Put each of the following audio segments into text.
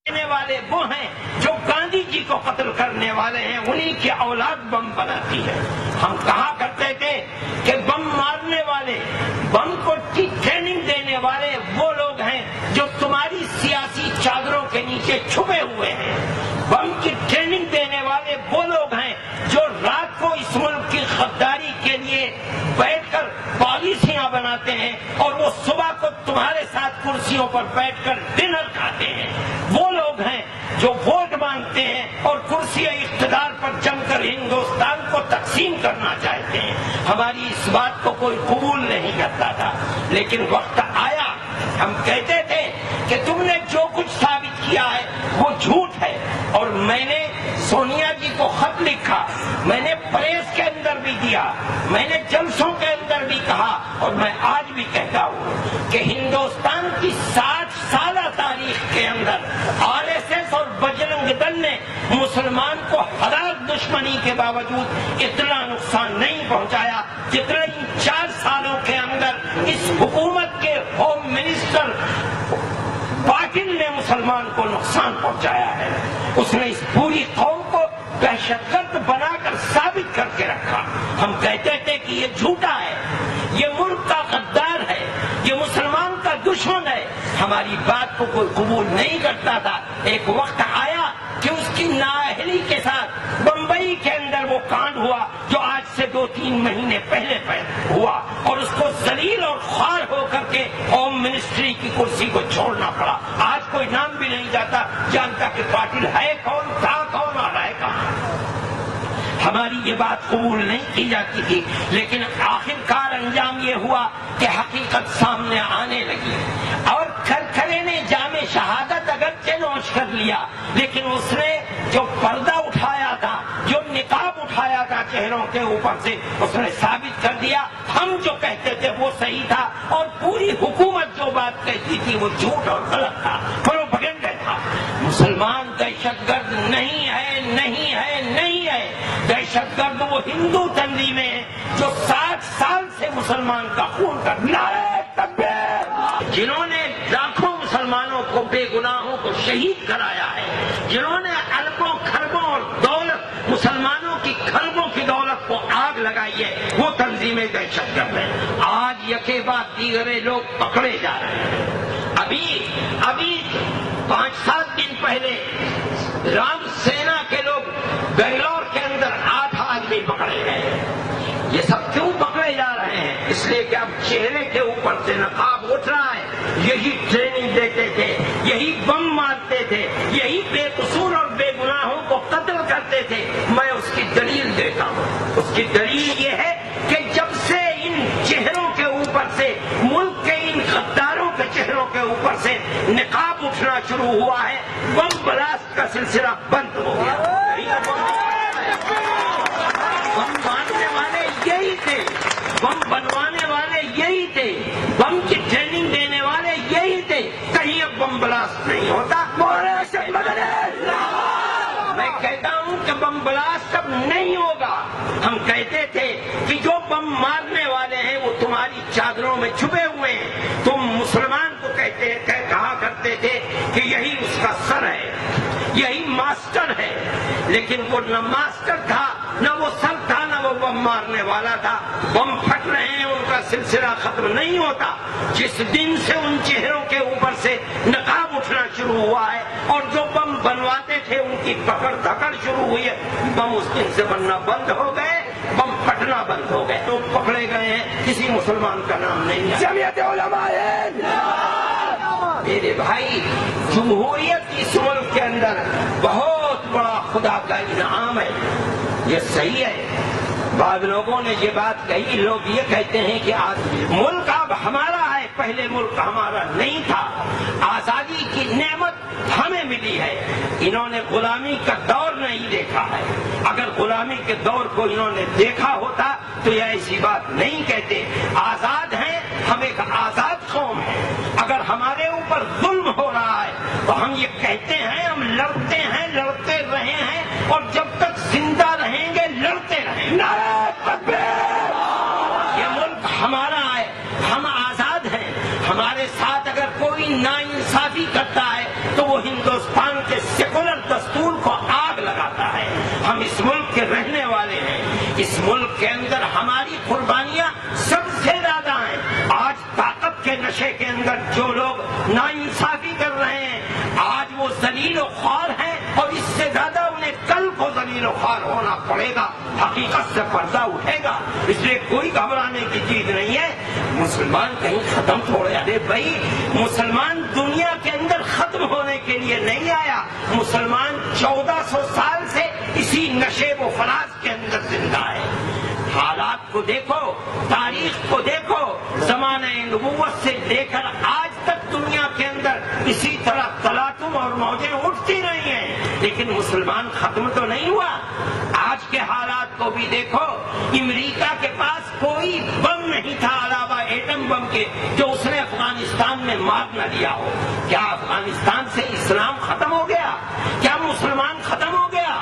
والے وہ ہیں جو گاندھی جی کو قتل کرنے والے ہیں، انہی کی اولاد بم بناتی ہے۔ ہم کہا کرتے تھے کہ بم مارنے والے، بم کو ٹریننگ دینے والے وہ لوگ ہیں جو تمہاری سیاسی چادروں کے نیچے چھپے ہوئے ہیں۔ بم کی ٹریننگ دینے والے وہ لوگ ہیں جو رات کو اس ملک کی غداری کے لیے بیٹھ کر پالیسیاں بناتے ہیں اور وہ صبح کو تمہارے ساتھ کرسیوں پر بیٹھ کر ڈنر کھاتے ہیں۔ وہ لوگ ہیں جو ووٹ مانگتے ہیں اور کرسی اقتدار پر جم کر ہندوستان کو تقسیم کرنا چاہتے ہیں۔ ہماری اس بات کو کوئی قبول نہیں کرتا تھا، لیکن وقت آیا، ہم کہتے تھے کہ تم نے جو کچھ ثابت کیا ہے وہ جھوٹ ہے، اور میں نے سونیا جی کو خط لکھا، میں نے پریس کے اندر بھی دیا، میں نے جلسوں کے اندر بھی کہا، اور میں آج بھی کہتا ہوں کہ ہندوستان کی 60 سالہ تاریخ کے اندر RSS اور بجرنگ دل نے مسلمان کو ہلاک دشمنی کے باوجود اتنا نقصان نہیں پہنچایا جتنا ان 4 سالوں کے اندر اس حکومت کے ہوم منسٹر پاٹل نے مسلمان کو نقصان پہنچایا ہے۔ اس نے اس پوری قوم کو دہشت گرد بنا کر ثابت کر کے رکھا۔ ہم کہتے تھے کہ یہ جھوٹا ہے، یہ ملک کا غدار ہے، یہ مسلمان کا دشمن ہے۔ ہماری بات کو کوئی قبول نہیں کرتا تھا۔ ایک وقت آیا کہ اس کی نااہلی کے ساتھ بمبئی کے اندر وہ کانڈ ہوا جو آج سے 2-3 مہینے پہلے ہوا، اور اس کو ذلیل اور خوار ہو کر کے ہوم منسٹری کی کرسی کو چھوڑنا پڑا۔ آج کوئی نام بھی نہیں جانتا کہ پاٹل ہے کون، تھا کون اور ہے کہاں۔ ہماری یہ بات قبول نہیں کی جاتی تھی، لیکن آخر کار انجام یہ ہوا کہ حقیقت سامنے آنے لگی، اور کھرکھرے نے جام شہادت اگرچہ نوش کر لیا، لیکن اس نے جو پردہ اٹھایا تھا، جو نقاب اٹھایا تھا چہروں کے اوپر سے، اس نے ثابت کر دیا ہم جو کہتے تھے وہ صحیح تھا، اور پوری حکومت جو بات کہتی تھی وہ جھوٹ اور غلط تھا، پروپیگنڈا تھا۔ مسلمان دہشت گرد نہیں ہے، نہیں ہے، نہیں ہے۔ دہشت گرد وہ ہندو تنظیمیں ہیں جو 60 سال سے مسلمان کا خون کر نعرہ تکبیر، جنہوں نے لاکھوں مسلمانوں کو، بے گناہوں کو شہید کرایا ہے، جنہوں نے اربوں کھربوں اور دولت، مسلمانوں کی کھربوں کی دولت کو آگ لگائی ہے، وہ تنظیمیں دہشت گرد ہیں۔ آج یکے بعد دیگرے لوگ پکڑے جا رہے ہیں۔ ابھی 5-7 دن پہلے رام سینا کے لوگ بنگلور کے اندر 8 آدمی پکڑے گئے۔ یہ سب کیوں پکڑے جا رہے ہیں؟ اس لیے کہ اب چہرے کے اوپر سے نقاب اٹھ رہا ہے۔ یہی ٹریننگ دیتے تھے، یہی بم مارتے تھے، یہی بے قصور اور بے گناہوں کو قتل کرتے تھے۔ میں اس کی دلیل دیتا ہوں۔ اس کی دلیل یہ ہے کہ جب سے ان چہروں کے اوپر سے، ملک کے ان غداروں کے چہروں کے اوپر سے نقاب اٹھنا شروع ہوا ہے، بم بلاسٹ کا سلسلہ بند ہو گیا۔ بم مارنے والے یہی تھے، بم بنوانے والے یہی تھے، بم کی ٹریننگ دینے والے یہی تھے۔ کہیں اب بم بلاسٹ نہیں ہوتا۔ میں کہتا ہوں کہ بم بلاسٹ اب نہیں ہوگا۔ ہم کہتے تھے کہ جو بم مارنے والے ہیں وہ تمہاری چادروں میں چھپے ہوئے ہیں۔ تم مسلمان کو کہا کرتے تھے کہ یہی اس کا سر ہے، یہی ماسٹر ہے، لیکن وہ نہ ماسٹر تھا، نہ وہ سر تھا، نہ وہ بم مارنے والا تھا۔ بم پھٹ رہے ہیں، ان کا سلسلہ ختم نہیں ہوتا۔ جس دن سے ان چہروں کے اوپر سے نقاب اٹھنا شروع ہوا ہے اور جو بم بنواتے تھے ان کی پکڑ دھکڑ شروع ہوئی ہے، بم اس دن سے بننا بند ہو گئے، بم پھٹنا بند ہو گئے۔ لوگ پکڑے گئے ہیں، کسی مسلمان کا نام نہیں ہے۔ جمعیت علماء ہند۔ میرے بھائی، جمہوریت اس ملک کے اندر بہت بڑا خدا کا انعام ہے، یہ صحیح ہے۔ بعض لوگوں نے یہ بات کہی، لوگ یہ کہتے ہیں کہ آج ملک اب ہمارا ہے، پہلے ملک ہمارا نہیں تھا، آزادی کی نعمت ہمیں ملی ہے۔ انہوں نے غلامی کا دور نہیں دیکھا ہے۔ اگر غلامی کے دور کو انہوں نے دیکھا ہوتا تو یہ ایسی بات نہیں کہتے۔ آزاد ہیں، ہم ایک آزاد قوم ہیں۔ اگر ہمارے اوپر ظلم ہو رہا ہے تو ہم یہ کہتے ہیں، ہم لڑتے ہیں، لڑتے رہے ہیں، اور جب تک زندہ رہیں گے لڑتے رہیں گے۔ نعرہ تکبیر! یہ ملک ہمارا ہے، ہم آزاد ہیں۔ ہمارے ساتھ اگر کوئی ناانصافی کرتا ہے تو وہ ہندوستان ہندوستان کے سیکولر دستور کو آگ لگاتا ہے. ہم اس ملک کے رہنے والے ہیں. اس ملک کے اندر ہماری قربانیاں سب سے زیادہ ہیں. آج طاقت کے نشے کے اندر جو لوگ ناانصافی کر رہے ہیں آج وہ ذلیل و خوار ہیں اور اس سے زیادہ انہیں کل کو ذلیل و خوار ہونا پڑے گا. حقیقت سے پردہ اٹھے گا. اس لیے کوئی گھبرانے کی چیز نہیں ہے. مسلمان کہیں ختم تھوڑے. ارے بھائی مسلمان دنیا کے اندر ختم ہونے کے لیے نہیں آیا. مسلمان 1400 سال سے اسی نشیب و فراز کے اندر زندہ ہے. حالات کو دیکھو, تاریخ کو دیکھو, زمانہ نبوت سے لے کر آج تک دنیا کے اندر اسی طرح تلاطم اور موجیں اٹھتی رہی ہیں, لیکن مسلمان ختم تو نہیں ہوا. آج کے حالات کو بھی دیکھو. امریکہ کے پاس کوئی بم نہیں تھا علاوہ ایٹم بم کے جو اس نے افغانستان میں مار نہ دیا ہو. کیا افغانستان سے اسلام ختم ہو گیا؟ کیا مسلمان ختم ہو گیا؟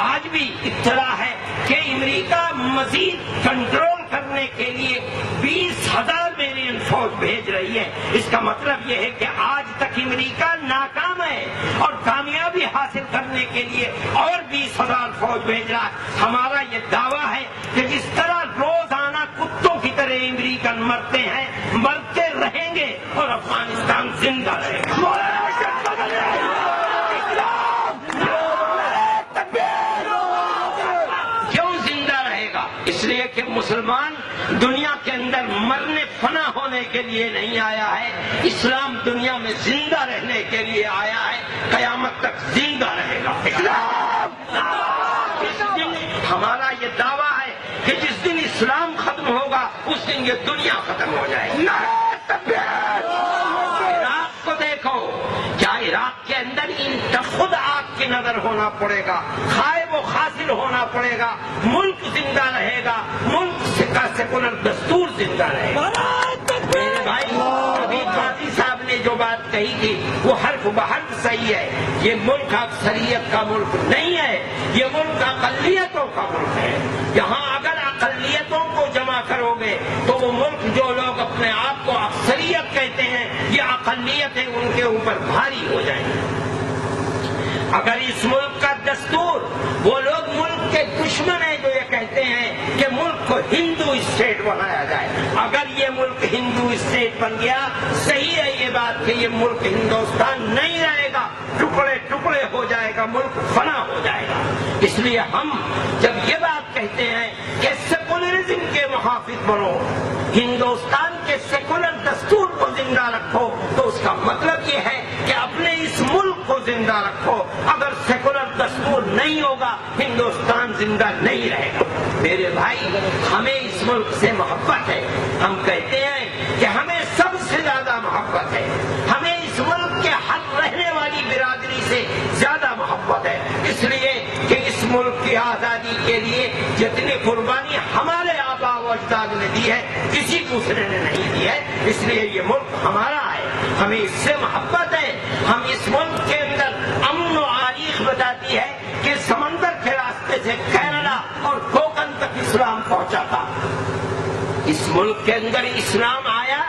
آج بھی اطلاع ہے کہ امریکہ مزید کنٹرول کرنے کے لیے 20,000 ملین فوج بھیج رہی ہے. اس کا مطلب یہ ہے کہ آج تک امریکہ ناکام ہے اور کامیابی حاصل کرنے کے لیے اور 20,000 فوج بھیج رہا ہے. ہمارا یہ دعویٰ ہے کہ جس طرح روزانہ کتوں کی طرح امریکن مرتے ہیں, مرتے رہیں گے اور افغانستان زندہ رہے گا. اس لیے کہ مسلمان دنیا کے اندر مرنے فنا ہونے کے لیے نہیں آیا ہے. اسلام دنیا میں زندہ رہنے کے لیے آیا ہے. قیامت تک زندہ رہے گا. ہمارا یہ دعویٰ ہے کہ جس دن اسلام ختم ہوگا اس دن یہ دنیا ختم ہو جائے گی. عراق کو دیکھو, کیا عراق کے اندر خود آگ کی نظر ہونا پڑے گا, خائب و خاصل ہونا پڑے گا. ملک زندہ رہے گا, ملک کا سیکولر دستور زندہ رہے گا. میرے بھائی, ابھی قاضی صاحب نے جو بات کہی تھی وہ حرف بحرف صحیح ہے. یہ ملک اکثریت کا ملک نہیں ہے, یہ ملک اقلیتوں کا ملک ہے. یہاں اگر اقلیتوں کو جمع کرو گے تو وہ ملک جو لوگ اپنے آپ کو اکثریت کہتے ہیں یہ اقلیتیں ان کے اوپر بھاری ہو جائیں گی. اگر اس ملک کا دستور, وہ لوگ ملک کے دشمن ہیں جو یہ کہتے ہیں کہ ملک کو ہندو اسٹیٹ بنایا جائے, اگر یہ ملک ہندو اسٹیٹ بن گیا, صحیح ہے یہ بات کہ یہ ملک ہندوستان نہیں رہے گا, ٹکڑے ٹکڑے ہو جائے گا, ملک فنا ہو جائے گا. اس لیے ہم جب یہ بات کہتے ہیں کہ سیکولرزم کے محافظ بنو, ہندوستان کے سیکولر دستور کو زندہ رکھو, تو اس کا مطلب یہ ہے کہ اپنے اس ملک کو زندہ رکھو. اگر سیکولر دستور نہیں ہوگا ہندوستان زندہ نہیں رہے گا. میرے بھائی, ہمیں اس ملک سے محبت ہے. ہم کہتے ہیں کہ ہمیں سب سے زیادہ محبت ہے. ہمیں اس ملک کے ہر رہنے والی برادری سے زیادہ محبت ہے. اس لیے کہ اس ملک کی آزادی کے لیے جتنی قربانی ہمارے آبا و اجداد نے دی ہے کسی دوسرے نے نہیں دی ہے. اس لیے یہ ملک ہمارا ہے, ہمیں اس سے محبت ہے. ہم اس ملک کے اندر امن و تاریخ بتاتی ہے کہ سمندر کے راستے سے کینیڈا اور کوکن تک اسلام پہنچا تھا. اس ملک کے اندر اسلام آیا.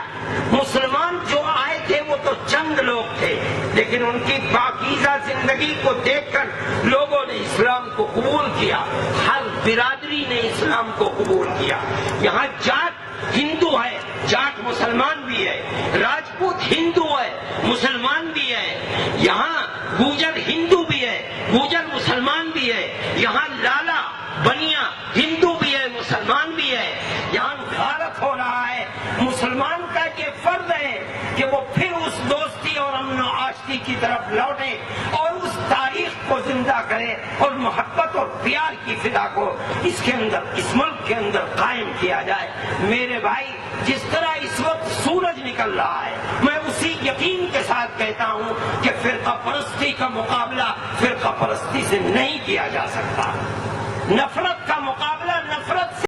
مسلمان جو آئے تھے وہ تو چند لوگ تھے, لیکن ان کی پاکیزہ زندگی کو دیکھ کر لوگوں نے اسلام کو قبول کیا. ہر برادری نے اسلام کو قبول کیا. یہاں جاٹ ہندو ہے, جاٹ مسلمان بھی ہے. راجپوت ہندو ہے, مسلمان بھی ہے. یہاں گوجر ہندو بھی ہے, گوجر مسلمان بھی ہے. یہاں لالا بنیا ہندو بھی ہے, مسلمان بھی ہے. یہاں غارت ہو رہا ہے. مسلمان کا یہ فرض ہے کہ وہ پھر اس دوستی اور امن و آشتی کی طرف لوٹے اور اس تاریخ کو زندہ کرے اور محبت اور پیار کی فضا کو اس کے اندر, اس ملک کے اندر قائم کیا جائے. میرے بھائی, جس طرح اس وقت سورج نکل رہا ہے, میں اسی یقین کے ساتھ کہتا ہوں کہ فرقہ پرستی کا مقابلہ فرقہ پرستی سے نہیں کیا جا سکتا. نفرت